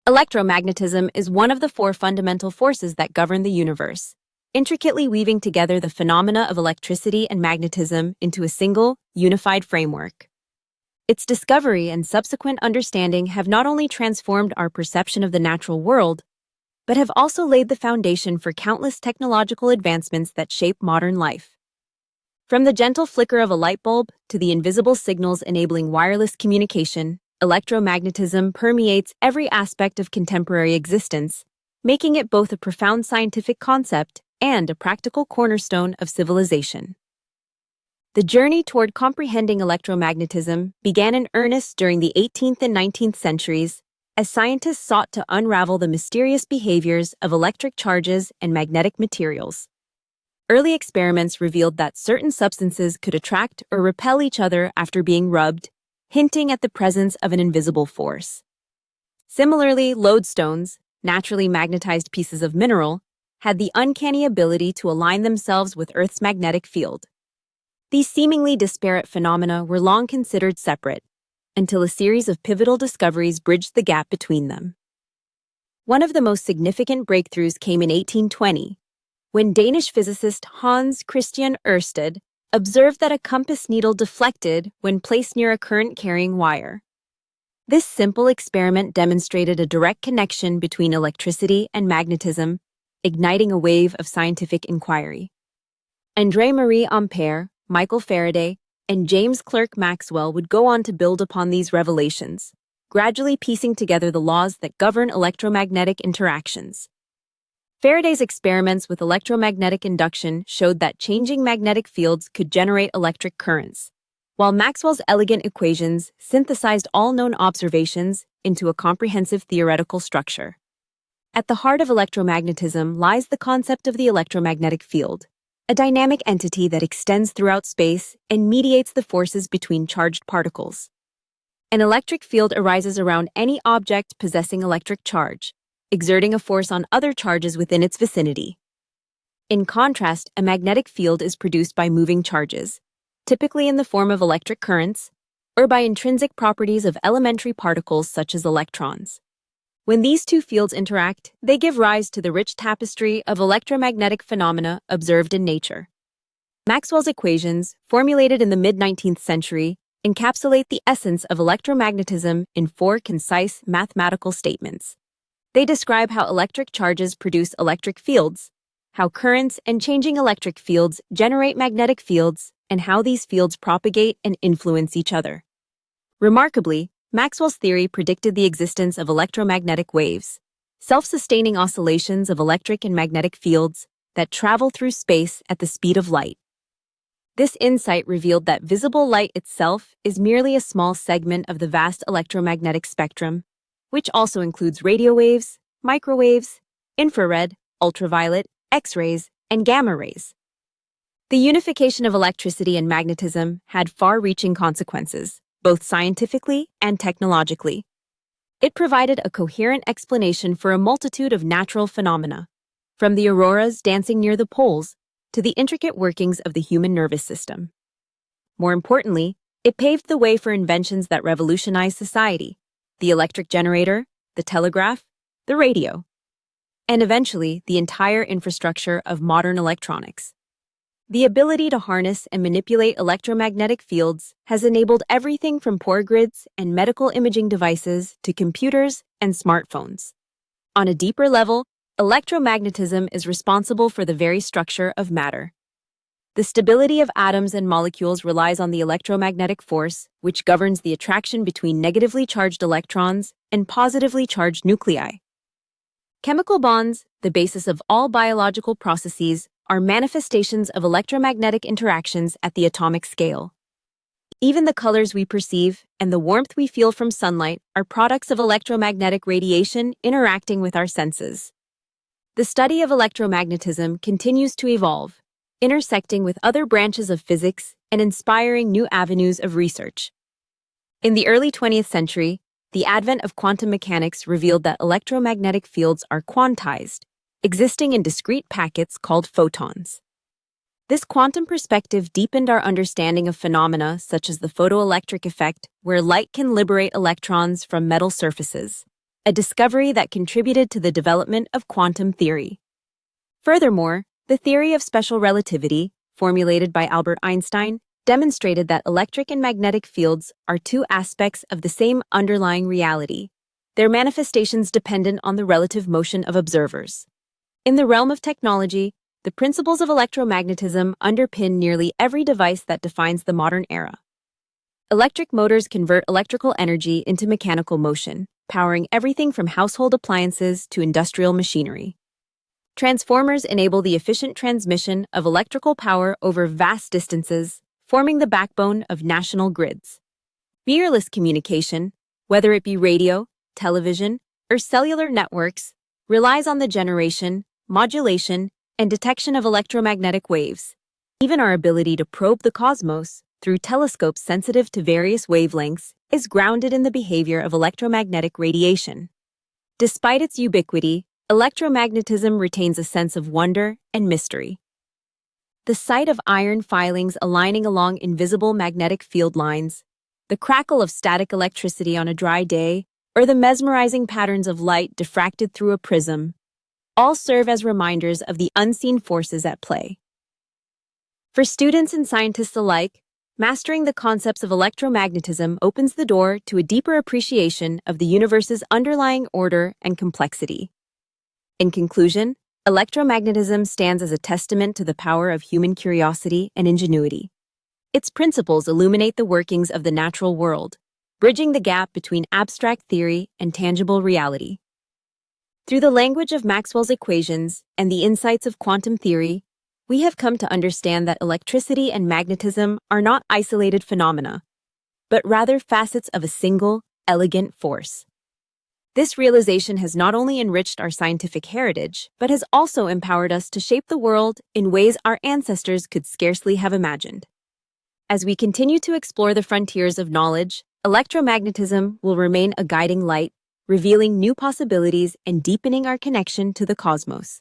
Electromagnetism is one of the four fundamental forces that govern the universe, intricately weaving together the phenomena of electricity and magnetism into a single, unified framework. Its discovery and subsequent understanding have not only transformed our perception of the natural world, but have also laid the foundation for countless technological advancements that shape modern life. From the gentle flicker of a light bulb to the invisible signals enabling wireless communication, electromagnetism permeates every aspect of contemporary existence, making it both a profound scientific concept and a practical cornerstone of civilization. The journey toward comprehending electromagnetism began in earnest during the 18th and 19th centuries as scientists sought to unravel the mysterious behaviors of electric charges and magnetic materials. Early experiments revealed that certain substances could attract or repel each other after being rubbed, hinting at the presence of an invisible force. Similarly, lodestones, naturally magnetized pieces of mineral, had the uncanny ability to align themselves with Earth's magnetic field. These seemingly disparate phenomena were long considered separate, until a series of pivotal discoveries bridged the gap between them. One of the most significant breakthroughs came in 1820, when Danish physicist Hans Christian Ørsted observed that a compass needle deflected when placed near a current-carrying wire. This simple experiment demonstrated a direct connection between electricity and magnetism, igniting a wave of scientific inquiry. André-Marie Ampère, Michael Faraday, and James Clerk Maxwell would go on to build upon these revelations, gradually piecing together the laws that govern electromagnetic interactions. Faraday's experiments with electromagnetic induction showed that changing magnetic fields could generate electric currents, while Maxwell's elegant equations synthesized all known observations into a comprehensive theoretical structure. At the heart of electromagnetism lies the concept of the electromagnetic field, a dynamic entity that extends throughout space and mediates the forces between charged particles. An electric field arises around any object possessing electric charge, exerting a force on other charges within its vicinity. In contrast, a magnetic field is produced by moving charges, typically in the form of electric currents, or by intrinsic properties of elementary particles such as electrons. When these two fields interact, they give rise to the rich tapestry of electromagnetic phenomena observed in nature. Maxwell's equations, formulated in the mid-19th century, encapsulate the essence of electromagnetism in four concise mathematical statements. They describe how electric charges produce electric fields, how currents and changing electric fields generate magnetic fields, and how these fields propagate and influence each other. Remarkably, Maxwell's theory predicted the existence of electromagnetic waves, self-sustaining oscillations of electric and magnetic fields that travel through space at the speed of light. This insight revealed that visible light itself is merely a small segment of the vast electromagnetic spectrum, which also includes radio waves, microwaves, infrared, ultraviolet, X-rays, and gamma rays. The unification of electricity and magnetism had far-reaching consequences, both scientifically and technologically. It provided a coherent explanation for a multitude of natural phenomena, from the auroras dancing near the poles to the intricate workings of the human nervous system. More importantly, it paved the way for inventions that revolutionized society: the electric generator, the telegraph, the radio, and eventually the entire infrastructure of modern electronics. The ability to harness and manipulate electromagnetic fields has enabled everything from power grids and medical imaging devices to computers and smartphones. On a deeper level, electromagnetism is responsible for the very structure of matter. The stability of atoms and molecules relies on the electromagnetic force, which governs the attraction between negatively charged electrons and positively charged nuclei. Chemical bonds, the basis of all biological processes, are manifestations of electromagnetic interactions at the atomic scale. Even the colors we perceive and the warmth we feel from sunlight are products of electromagnetic radiation interacting with our senses. The study of electromagnetism continues to evolve, intersecting with other branches of physics and inspiring new avenues of research. In the early 20th century, the advent of quantum mechanics revealed that electromagnetic fields are quantized, existing in discrete packets called photons. This quantum perspective deepened our understanding of phenomena such as the photoelectric effect, where light can liberate electrons from metal surfaces, a discovery that contributed to the development of quantum theory. Furthermore, the theory of special relativity, formulated by Albert Einstein, demonstrated that electric and magnetic fields are two aspects of the same underlying reality, their manifestations dependent on the relative motion of observers. In the realm of technology, the principles of electromagnetism underpin nearly every device that defines the modern era. Electric motors convert electrical energy into mechanical motion, powering everything from household appliances to industrial machinery. Transformers enable the efficient transmission of electrical power over vast distances, forming the backbone of national grids. Wireless communication, whether it be radio, television, or cellular networks, relies on the generation, modulation, and detection of electromagnetic waves. Even our ability to probe the cosmos through telescopes sensitive to various wavelengths is grounded in the behavior of electromagnetic radiation. Despite its ubiquity, electromagnetism retains a sense of wonder and mystery. The sight of iron filings aligning along invisible magnetic field lines, the crackle of static electricity on a dry day, or the mesmerizing patterns of light diffracted through a prism, all serve as reminders of the unseen forces at play. For students and scientists alike, mastering the concepts of electromagnetism opens the door to a deeper appreciation of the universe's underlying order and complexity. In conclusion, electromagnetism stands as a testament to the power of human curiosity and ingenuity. Its principles illuminate the workings of the natural world, bridging the gap between abstract theory and tangible reality. Through the language of Maxwell's equations and the insights of quantum theory, we have come to understand that electricity and magnetism are not isolated phenomena, but rather facets of a single, elegant force. This realization has not only enriched our scientific heritage, but has also empowered us to shape the world in ways our ancestors could scarcely have imagined. As we continue to explore the frontiers of knowledge, electromagnetism will remain a guiding light, revealing new possibilities and deepening our connection to the cosmos.